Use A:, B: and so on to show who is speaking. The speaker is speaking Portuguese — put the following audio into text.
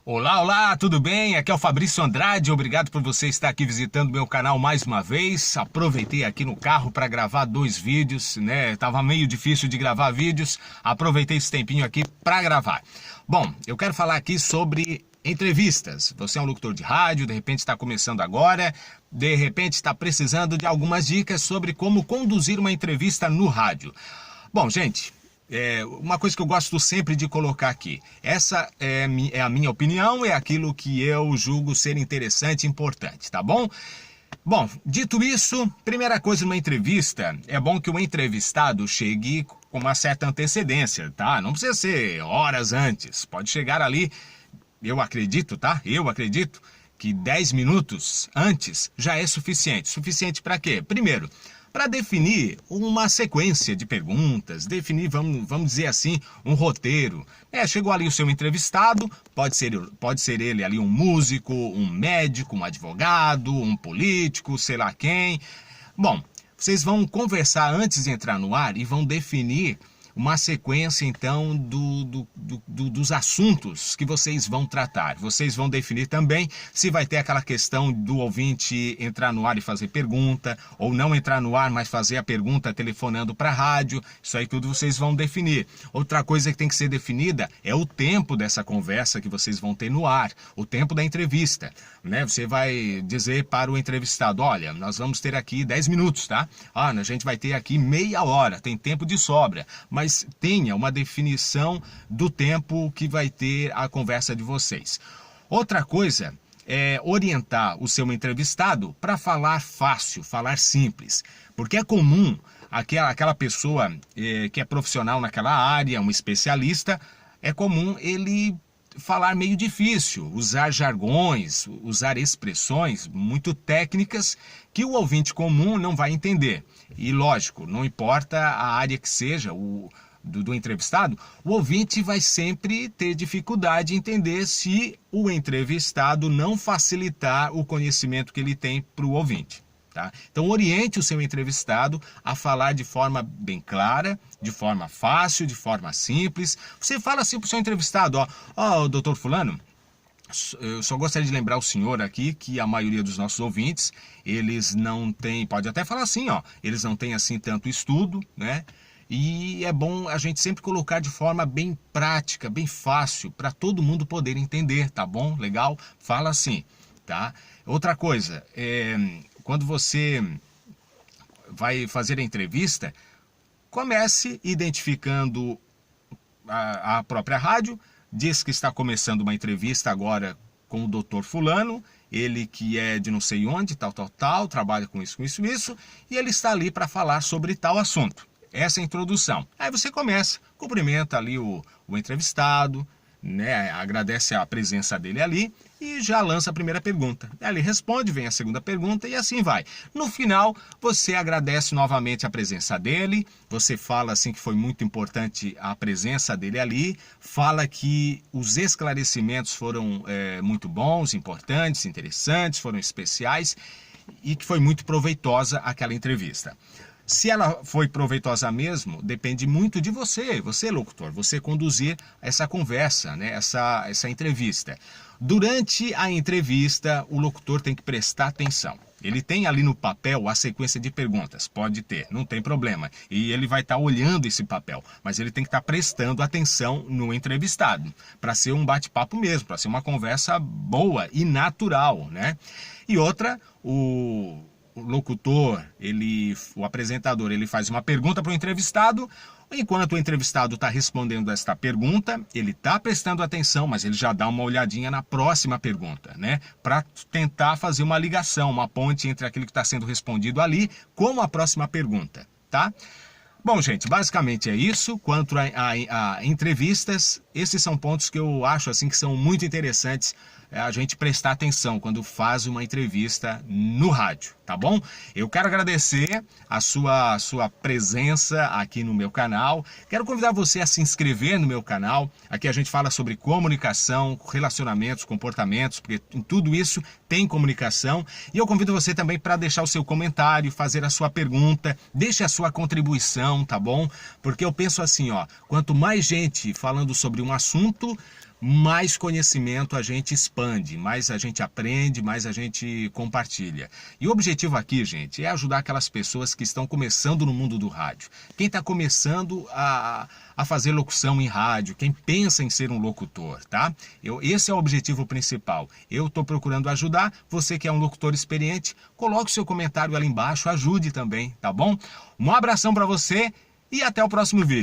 A: Olá, olá, tudo bem? Aqui é o Fabrício Andrade, obrigado por você estar aqui visitando meu canal mais uma vez. Aproveitei aqui no carro para gravar 2 vídeos, né? Tava meio difícil de gravar vídeos, aproveitei esse tempinho aqui para gravar. Bom, eu quero falar aqui sobre entrevistas. Você é um locutor de rádio, de repente está começando agora, de repente está precisando de algumas dicas sobre como conduzir uma entrevista no rádio. Bom, gente, uma coisa que eu gosto sempre de colocar aqui, essa é a minha opinião, é aquilo que eu julgo ser interessante e importante, tá bom? Bom, dito isso, primeira coisa numa entrevista, é bom que o entrevistado chegue com uma certa antecedência, tá? Não precisa ser horas antes, pode chegar ali, eu acredito, tá? Eu acredito que 10 minutos antes já é suficiente. Suficiente para quê? Primeiro, para definir uma sequência de perguntas, definir, vamos dizer assim, um roteiro. Chegou ali o seu entrevistado, pode ser ele ali um músico, um médico, um advogado, um político, sei lá quem. Bom, vocês vão conversar antes de entrar no ar e vão definir uma sequência, então, dos assuntos que vocês vão tratar. Vocês vão definir também se vai ter aquela questão do ouvinte entrar no ar e fazer pergunta, ou não entrar no ar, mas fazer a pergunta telefonando para a rádio. Isso aí tudo vocês vão definir. Outra coisa que tem que ser definida é o tempo dessa conversa que vocês vão ter no ar, o tempo da entrevista, né? Você vai dizer para o entrevistado, olha, nós vamos ter aqui 10 minutos, tá? A gente vai ter aqui meia hora, tem tempo de sobra, mas tenha uma definição do tempo que vai ter a conversa de vocês. Outra coisa é orientar o seu entrevistado para falar fácil, falar simples, porque é comum aquela pessoa que é profissional naquela área, um especialista, é comum ele falar meio difícil, usar jargões, usar expressões muito técnicas que o ouvinte comum não vai entender. E lógico, não importa a área que seja do entrevistado, o ouvinte vai sempre ter dificuldade em entender se o entrevistado não facilitar o conhecimento que ele tem para o ouvinte. Tá? Então oriente o seu entrevistado a falar de forma bem clara, de forma fácil, de forma simples. Você fala assim para o seu entrevistado, doutor fulano, eu só gostaria de lembrar o senhor aqui que a maioria dos nossos ouvintes, eles não têm, pode até falar assim, eles não têm assim tanto estudo, né? E é bom a gente sempre colocar de forma bem prática, bem fácil, para todo mundo poder entender, tá bom? Legal? Fala assim, tá? Outra coisa, quando você vai fazer a entrevista, comece identificando a própria rádio, diz que está começando uma entrevista agora com o doutor fulano, ele que é de não sei onde, tal, trabalha com isso, e ele está ali para falar sobre tal assunto. Essa é a introdução. Aí você começa, cumprimenta ali o entrevistado, né, agradece a presença dele ali e já lança a primeira pergunta. Aí ele responde, vem a segunda pergunta e assim vai. No final, você agradece novamente a presença dele, você fala assim que foi muito importante a presença dele ali, fala que os esclarecimentos foram muito bons, importantes, interessantes, foram especiais e que foi muito proveitosa aquela entrevista. Se ela foi proveitosa mesmo, depende muito de você, locutor, você conduzir essa conversa, né, essa entrevista. Durante a entrevista, o locutor tem que prestar atenção. Ele tem ali no papel a sequência de perguntas, pode ter, não tem problema. E ele vai estar olhando esse papel, mas ele tem que estar prestando atenção no entrevistado, para ser um bate-papo mesmo, para ser uma conversa boa e natural, né? E outra, o locutor, o apresentador, ele faz uma pergunta para o entrevistado, enquanto o entrevistado está respondendo esta pergunta, ele está prestando atenção, mas ele já dá uma olhadinha na próxima pergunta, né? Para tentar fazer uma ligação, uma ponte entre aquilo que está sendo respondido ali com a próxima pergunta, tá? Bom, gente, basicamente é isso. Quanto a entrevistas, esses são pontos que eu acho assim que são muito interessantes a gente prestar atenção quando faz uma entrevista no rádio, tá bom? Eu quero agradecer a sua presença aqui no meu canal. Quero convidar você a se inscrever no meu canal. Aqui a gente fala sobre comunicação, relacionamentos, comportamentos, porque em tudo isso tem comunicação. E eu convido você também para deixar o seu comentário, fazer a sua pergunta, deixe a sua contribuição, tá bom? Porque eu penso assim, quanto mais gente falando sobre um assunto, mais conhecimento a gente expande, mais a gente aprende, mais a gente compartilha. E o objetivo aqui, gente, é ajudar aquelas pessoas que estão começando no mundo do rádio. Quem está começando a fazer locução em rádio, quem pensa em ser um locutor, tá? Esse é o objetivo principal. Eu estou procurando ajudar. Você que é um locutor experiente, coloque o seu comentário ali embaixo, ajude também, tá bom? Um abração para você e até o próximo vídeo.